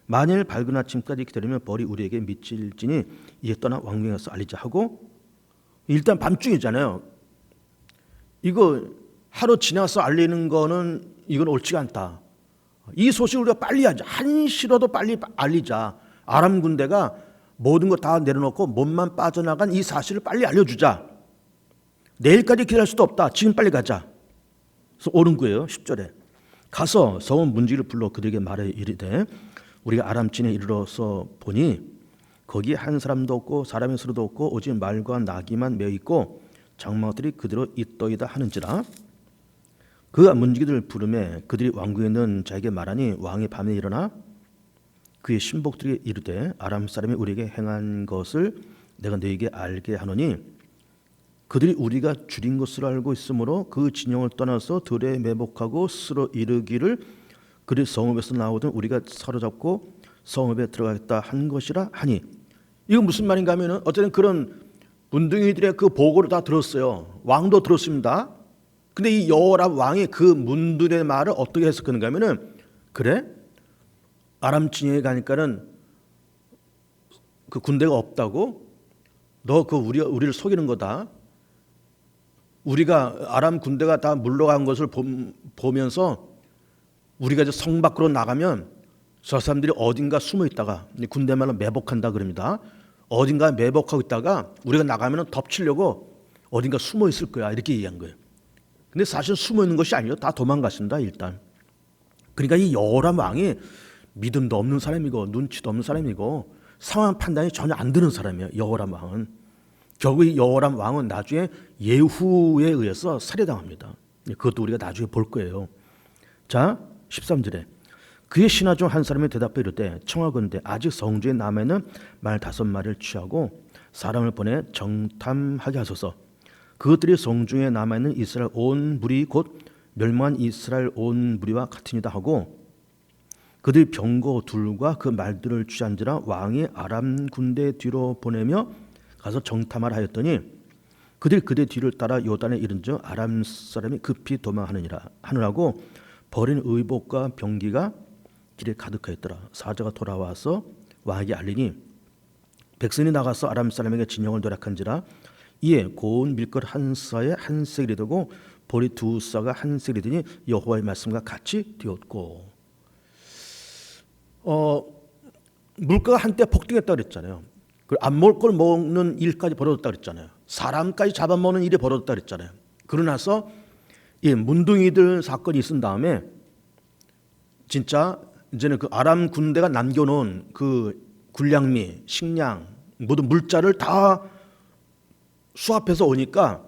만일 밝은 아침까지 기다리면 벌이 우리에게 미칠지니 이에 떠나 왕궁에 가서 알리자 하고, 일단 밤중이잖아요. 이거 하루 지나서 알리는 거는 이건 옳지가 않다. 이 소식을 우리가 빨리 하자. 한시라도 빨리 알리자. 아람 군대가 모든 거 다 내려놓고 몸만 빠져나간 이 사실을 빨리 알려주자. 내일까지 기다릴 수도 없다. 지금 빨리 가자. 그래서 오는 거예요. 10절에 가서 성읍 문지기를 불러 그들에게 말해 이르되 우리가 아람진에 이르러서 보니 거기에 한 사람도 없고 사람의 소리도 없고 오직 말과 나귀만 매어 있고 장막들이 그대로 있더이다 하는지라. 그가 문지기들을 부르매 그들이 왕궁에 있는 자에게 말하니 왕이 밤에 일어나 그의 신복들에게 이르되 아람 사람이 우리에게 행한 것을 내가 너에게 알게 하노니 그들이 우리가 줄인 것을 알고 있으므로 그 진영을 떠나서 들에 매복하고 스스로 이르기를 그리 성읍에서 나오던 우리가 사로잡고 성읍에 들어가겠다 한 것이라 하니. 이거 무슨 말인가 하면은 어쨌든 그런 문둥이들의 그 보고를 다 들었어요. 왕도 들었습니다. 근데 이 여호람 왕이 그 문둥이의 말을 어떻게 해석하는가 하면은, 그래? 아람 진영에 가니까는 그 군대가 없다고? 너 그 우리를 속이는 거다. 우리가 아람 군대가 다 물러간 것을 보면서 우리가 이제 성 밖으로 나가면 저 사람들이 어딘가 숨어 있다가, 군대 말로 매복한다 그럽니다. 어딘가 매복하고 있다가 우리가 나가면 덮치려고 어딘가 숨어 있을 거야, 이렇게 얘기한 거예요. 근데 사실 숨어 있는 것이 아니에요. 다 도망갔습니다, 일단. 그러니까 이 여호람 왕이 믿음도 없는 사람이고 눈치도 없는 사람이고 상황 판단이 전혀 안 되는 사람이에요, 여호람 왕은. 결국 이 여호람 왕은 나중에 예후에 의해서 살해당합니다. 그것도 우리가 나중에 볼 거예요. 자, 13절에 그의 신하 중 한 사람이 대답해 이르되 청하건대 아직 성중에 남아있는 말 5마리를 취하고 사람을 보내 정탐하게 하소서. 그것들이 성중에 남아있는 이스라엘 온 무리 곧 멸망한 이스라엘 온 무리와 같으니다 하고, 그들이 병거 둘과 그 말들을 취한지라 왕이 아람 군대 뒤로 보내며 가서 정탐하라 하였더니, 그들이 그대 뒤를 따라 요단에 이른즉 아람 사람이 급히 도망하느라고 버린 의복과 병기가 길에 가득하였더라. 사자가 돌아와서 왕에게 알리니 백성이 나가서 아람 사람에게 진영을 도략한지라. 이에 고운 밀것 한 싸에 한 세겔이 되고 보리 2싸가 한 세겔이 되니 여호와의 말씀과 같이 되었고. 물가가 한때 폭등했다 그랬잖아요. 안 먹을 걸 먹는 일까지 벌어졌다 그랬잖아요. 사람까지 잡아먹는 일이 벌어졌다 그랬잖아요. 그러고 나서 이 문둥이들 사건이 있은 다음에 진짜 이제는 그 아람 군대가 남겨놓은 그 군량미, 식량, 모든 물자를 다 수합해서 오니까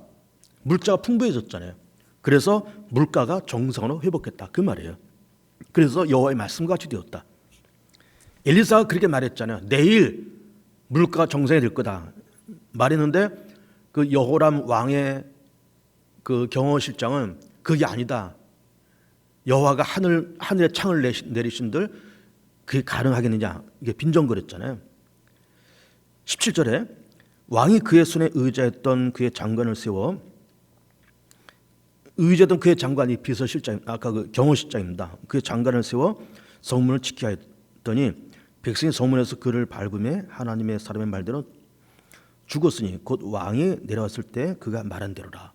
물자가 풍부해졌잖아요. 그래서 물가가 정상으로 회복했다, 그 말이에요. 그래서 여호와의 말씀과 같이 되었다. 엘리사가 그렇게 말했잖아요. 내일 물가가 정상이 될 거다 말했는데, 그 여호람 왕의 그 경호실장은 그게 아니다. 여호와가 하늘에 창을 내리신들 그게 가능하겠느냐, 이게 빈정거렸잖아요. 17절에 왕이 그의 손에 의지했던 그의 장관을 세워, 의지했던 그의 장관이 비서실장, 아까 그 경호실장입니다. 그의 장관을 세워 성문을 지키게 하였더니 백성이 성문에서 그를 밟음에 하나님의 사람의 말대로 죽었으니 곧 왕이 내려왔을 때 그가 말한 대로라.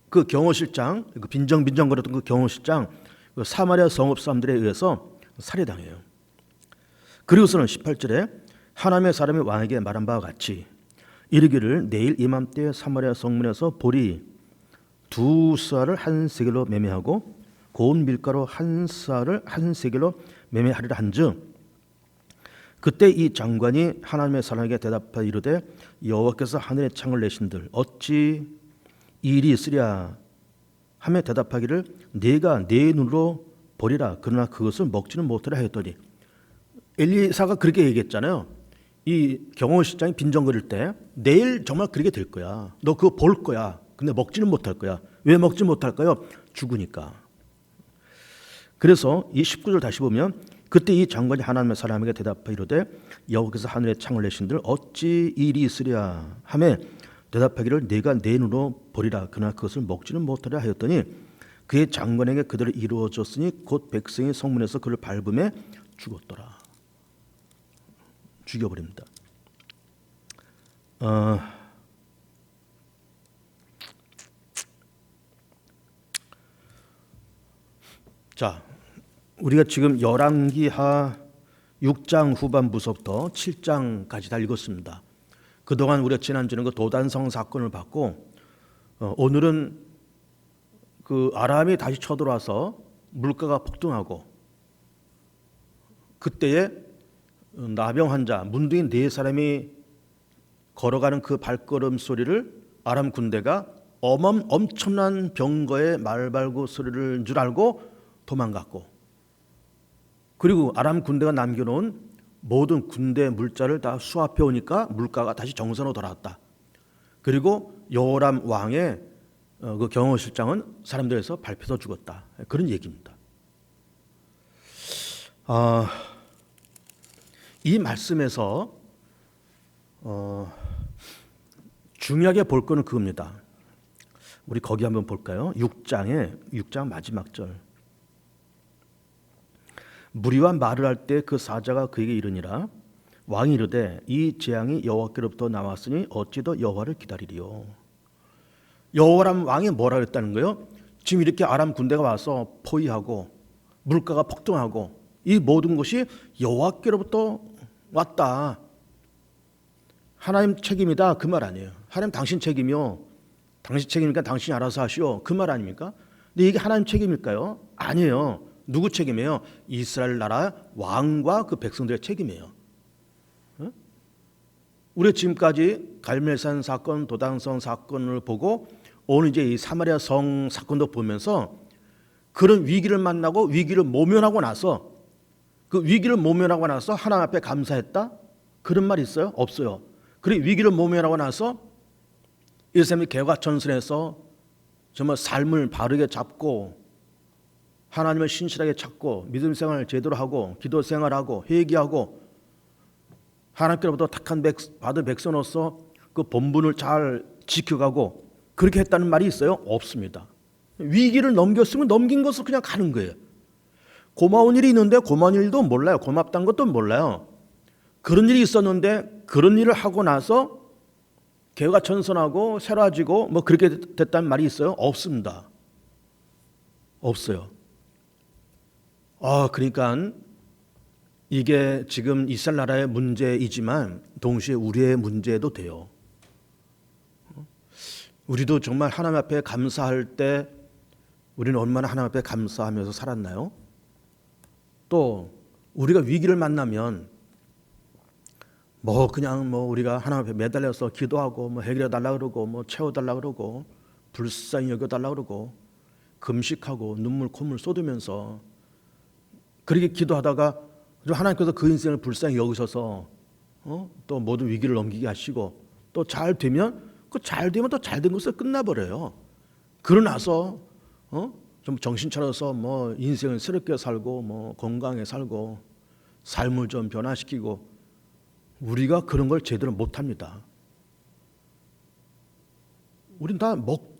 그 경호실장, 그 빈정거렸던 그 경호실장, 그 사마리아 성읍 사람들에 의해서 살해당해요. 그리고서는 18절에 하나님의 사람이 왕에게 말한 바와 같이 이르기를 내일 이맘때 사마리아 성문에서 보리 2쌀을 한 세겔로 매매하고 고운 밀가루 1쌀을 한 세겔로 매매하리라 한즉, 그때 이 장관이 하나님의 사람에게 대답하여 이르되 여호와께서 하늘에 창을 내신들 어찌 이 일이 있으랴 하며 대답하기를 네가 네 눈으로 보리라 그러나 그것을 먹지는 못하라 하였더니, 엘리사가 그렇게 얘기했잖아요. 이 경호실장이 빈정거릴 때 내일 정말 그렇게 될 거야. 너 그거 볼 거야. 근데 먹지는 못할 거야. 왜 먹지 못할까요? 죽으니까. 그래서 이 19절 다시 보면 그때 이 장관이 하나님의 사람에게 대답하여 이르되 여호와께서 하늘에 창을 내신들 어찌 이 일이 있으랴 하며 대답하기를 네가 내 눈으로 보리라 그러나 그것을 먹지는 못하라 하였더니, 그의 장관에게 그들을 이루어졌으니 곧 백성이 성문에서 그를 밟음에 죽었더라. 죽여버립니다. 자, 우리가 지금 열왕기하 6장 후반부서부터 7장까지 다 읽었습니다. 그동안 우리가 지난주는 그 도단성 사건을 봤고, 오늘은 그 아람이 다시 쳐들어와서 물가가 폭등하고, 그때에 나병 환자 문둥이 4사람이 걸어가는 그 발걸음 소리를 아람 군대가 엄청난 병거의 말발구 소리를 줄 알고 도망갔고, 그리고 아람 군대가 남겨놓은 모든 군대 물자를 다 수합해 오니까 물가가 다시 정상으로 돌아왔다. 그리고 여호람 왕의 그 경호실장은 사람들에서 밟혀서 죽었다. 그런 얘기입니다. 이 말씀에서 중요하게 볼 거는 그겁니다. 우리 거기 한번 볼까요? 6장 마지막 절. 무리와 말을 할 때 그 사자가 그에게 이르니라. 왕이 이르되 이 재앙이 여호와께로부터 나왔으니 어찌 더 여호와를 기다리리요. 여호와라면 왕이 뭐라 그랬다는 거예요? 지금 이렇게 아람 군대가 와서 포위하고 물가가 폭등하고 이 모든 것이 여호와께로부터 왔다. 하나님 책임이다. 그 말 아니에요. 하나님 당신 책임이요. 당신 책임이니까 당신이 알아서 하시오. 그 말 아닙니까? 근데 이게 하나님 책임일까요? 아니에요. 누구 책임이에요? 이스라엘 나라 왕과 그 백성들의 책임이에요. 우리가 지금까지 갈멜산 사건, 도단성 사건을 보고 오늘 이제 이 사마리아 성 사건도 보면서 그런 위기를 만나고 위기를 모면하고 나서 그 위기를 모면하고 나서 하나님 앞에 감사했다? 그런 말 있어요? 없어요. 그리고 위기를 모면하고 나서 이 사람이 개과천선해서 정말 삶을 바르게 잡고 하나님을 신실하게 찾고 믿음 생활을 제대로 하고 기도 생활하고 회개하고 하나님께로부터 받은 백성으로서 그 본분을 잘 지켜가고 그렇게 했다는 말이 있어요? 없습니다. 위기를 넘겼으면 넘긴 것을 그냥 가는 거예요. 고마운 일이 있는데 고마운 일도 몰라요. 고맙다는 것도 몰라요. 그런 일이 있었는데 그런 일을 하고 나서 개과천선하고 새로워지고 뭐 그렇게 됐다는 말이 있어요? 없습니다. 없어요. 그러니까 이게 지금 이스라엘 나라의 문제이지만 동시에 우리의 문제도 돼요. 우리도 정말 하나님 앞에 감사할 때 우리는 얼마나 하나님 앞에 감사하면서 살았나요? 또 우리가 위기를 만나면 그냥 우리가 하나님 앞에 매달려서 기도하고 해결해 달라 그러고 채워 달라 그러고 불쌍히 여겨 달라 그러고 금식하고 눈물 콧물 쏟으면서 그렇게 기도하다가 하나님께서 그 인생을 불쌍히 여기셔서 또 모든 위기를 넘기게 하시고 또 잘 되면 또 잘 된 것으로 끝나버려요. 그러고 나서 좀 정신 차려서 인생을 새롭게 살고 건강하게 살고 삶을 좀 변화시키고 우리가 그런 걸 제대로 못합니다. 우린 다 먹고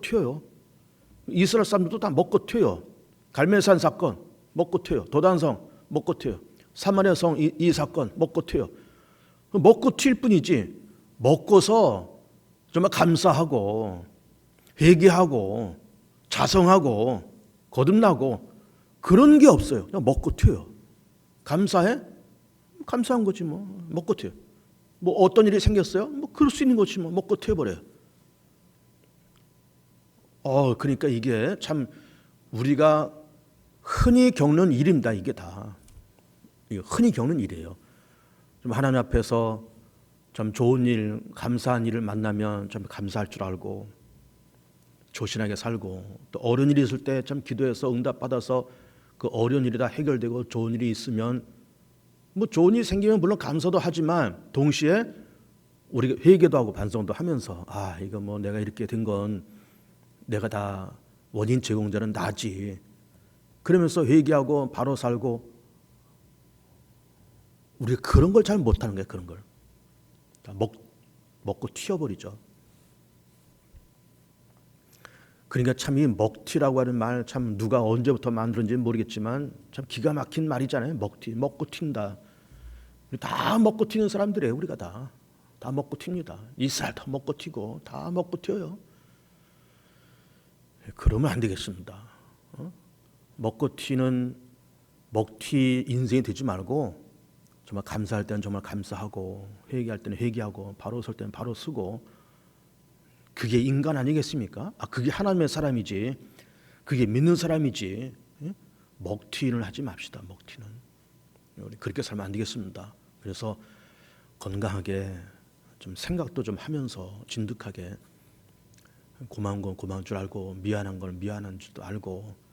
튀어요. 이스라엘 사람들도 다 먹고 튀어요. 갈멜산 사건 먹고 튀어요. 도단성 먹고 튀어요. 사마리아 성 이 사건 먹고 튀어요. 먹고 튈 뿐이지 먹고서 정말 감사하고 회개하고 자성하고 거듭나고 그런 게 없어요. 그냥 먹고 튀어요. 감사해? 감사한 거지 먹고 튀어. 어떤 일이 생겼어요? 그럴 수 있는 거지 먹고 튀어버려요. 그러니까 이게 참 우리가 흔히 겪는 일입니다. 이게 다 흔히 겪는 일이에요. 좀 하나님 앞에서 좀 좋은 일, 감사한 일을 만나면 좀 감사할 줄 알고 조신하게 살고 또 어려운 일이 있을 때 참 기도해서 응답받아서 그 어려운 일이 다 해결되고 좋은 일이 있으면 좋은 일이 생기면 물론 감사도 하지만 동시에 우리가 회개도 하고 반성도 하면서 이거 내가 이렇게 된 건 내가 다 원인 제공자는 나지. 그러면서 회개하고 바로 살고 우리가 그런 걸 잘 못하는 거예요. 그런 걸 다 먹고 튀어버리죠. 그러니까 참 이 먹튀라고 하는 말 참 누가 언제부터 만들었는지 모르겠지만 참 기가 막힌 말이잖아요. 먹고 튄다. 다 먹고 튀는 사람들이에요. 우리가 다 먹고 튑니다. 이스라엘도 먹고 튀고 다 먹고 튀어요. 그러면 안 되겠습니다. 먹고 튀는 먹튀 인생이 되지 말고 정말 감사할 때는 정말 감사하고 회개할 때는 회개하고 바로 설 때는 바로 서고 그게 인간 아니겠습니까? 그게 하나님의 사람이지 그게 믿는 사람이지 먹튀를 하지 맙시다. 먹튀는 우리 그렇게 살면 안 되겠습니다. 그래서 건강하게 좀 생각도 좀 하면서 진득하게 고마운 건 고마운 줄 알고 미안한 건 미안한 줄도 알고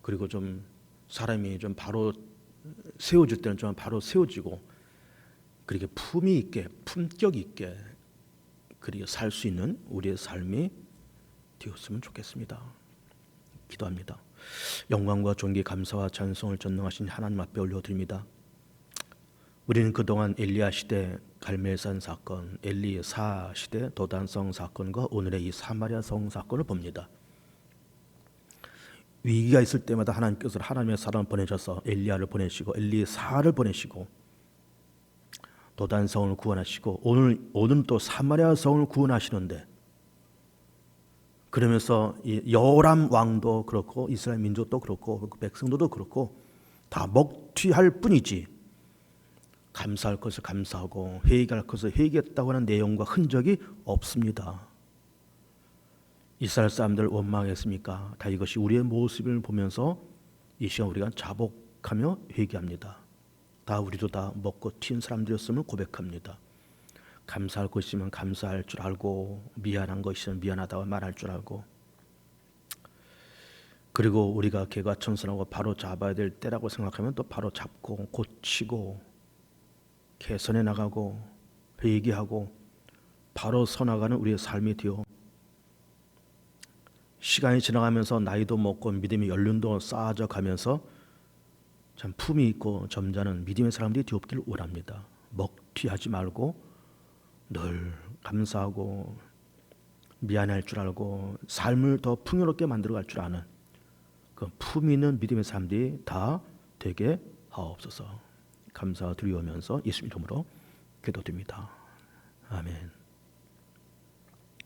그리고 좀 사람이 좀 바로 세워질 때는 좀 바로 세워지고 그렇게 품위 있게 품격 있게 그렇게 살 수 있는 우리의 삶이 되었으면 좋겠습니다. 기도합니다. 영광과 존귀 감사와 찬송을 전능하신 하나님 앞에 올려드립니다. 우리는 그동안 엘리야 시대 갈멜산 사건, 엘리사 시대 도단성 사건과 오늘의 이 사마리아 성 사건을 봅니다. 위기가 있을 때마다 하나님께서 하나님의 사람을 보내셔서 엘리야를 보내시고 엘리사를 보내시고 도단성을 구원하시고 오늘 또 사마리아 성을 구원하시는데, 그러면서 이 여호람 왕도 그렇고 이스라엘 민족도 그렇고 그 백성들도 그렇고 다 먹튀할 뿐이지 감사할 것을 감사하고 회개할 것을 회개했다고 하는 내용과 흔적이 없습니다. 이스라엘 사람들 원망했습니까? 다 이것이 우리의 모습을 보면서 이 시간 우리가 자복하며 회개합니다. 다 우리도 다 먹고 튄 사람들이었음을 고백합니다. 감사할 것 있으면 감사할 줄 알고, 미안한 것 있으면 미안하다고 말할 줄 알고, 그리고 우리가 개과천선하고 바로 잡아야 될 때라고 생각하면 또 바로 잡고 고치고 개선해 나가고 회개하고 바로 서나가는 우리의 삶이 되어, 시간이 지나가면서 나이도 먹고 믿음의 연륜도 쌓아져 가면서 참 품이 있고 점잖은 믿음의 사람들이 되었기를 원합니다. 먹튀하지 말고 늘 감사하고 미안할 줄 알고 삶을 더 풍요롭게 만들어갈 줄 아는 그 품 있는 믿음의 사람들이 다 되게 하옵소서. 감사드리면서 예수 이름으로 기도드립니다. 아멘.